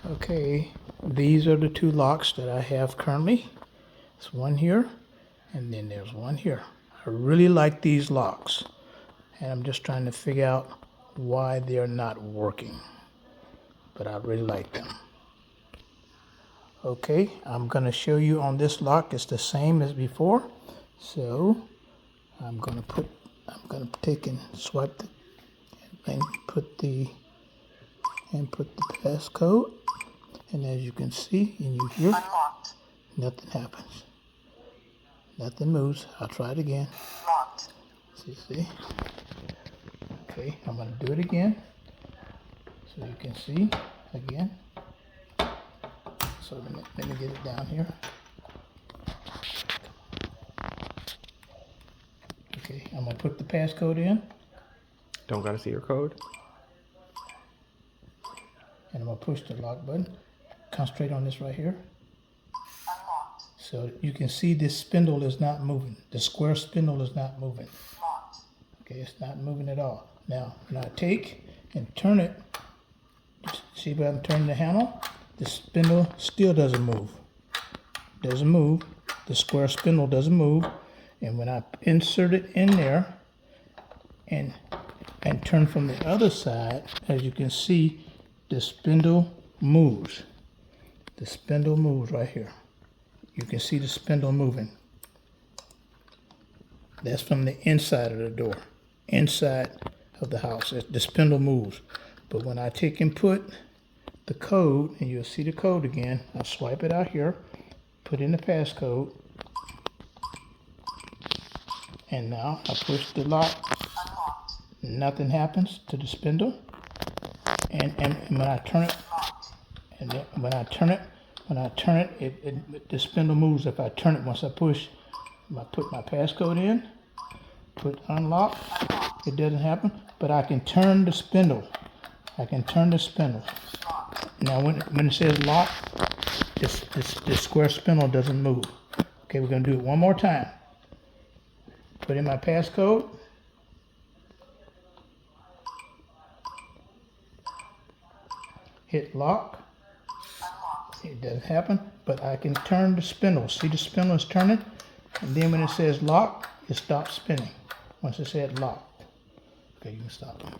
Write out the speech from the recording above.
Okay, these are the two locks that I have currently. There's one here, and then there's one here. I really like these locks, and I'm just trying to figure out why they're not working, but I really like them. Okay, I'm going to show you on this lock. It's the same as before. So I'm going to take and swipe the, and put the passcode. And as you can see, and you hear, Unlocked. nothing happens. Nothing moves. I'll try it again. Locked. See? Okay, I'm going to do it again. So you can see again. So let me get it down here. Okay, I'm going to put the passcode in. Don't gotta see your code. And I'm going to push the lock button. Concentrate on this right here. Unlocked. So you can see this spindle is not moving. The square spindle is not moving. Locked. Okay, it's not moving at all. Now, when I take and turn it, see if I'm turning the handle, the spindle still doesn't move. Doesn't move. The square spindle doesn't move. And when I insert it in there and turn from the other side, as you can see, the spindle moves. The spindle moves right here. You can see the spindle moving. That's from the inside of the door, inside of the house. The spindle moves. But when I take and put the code, and you'll see the code again, I'll swipe it out here, put in the passcode, and now I push the lock. Unlocked. Nothing happens to the spindle. And when I turn it, and then when I turn it, the spindle moves. If I turn it, once I push, I put my passcode in, put unlock, it doesn't happen. But I can turn the spindle. I can turn the spindle. Now when it says lock, this square spindle doesn't move. Okay, we're gonna do it one more time. Put in my passcode. Hit lock. Unlocked. It doesn't happen, but I can turn the spindle. See, the spindle is turning, and then when it says lock, it stops spinning. Once it said lock. Okay, you can stop it.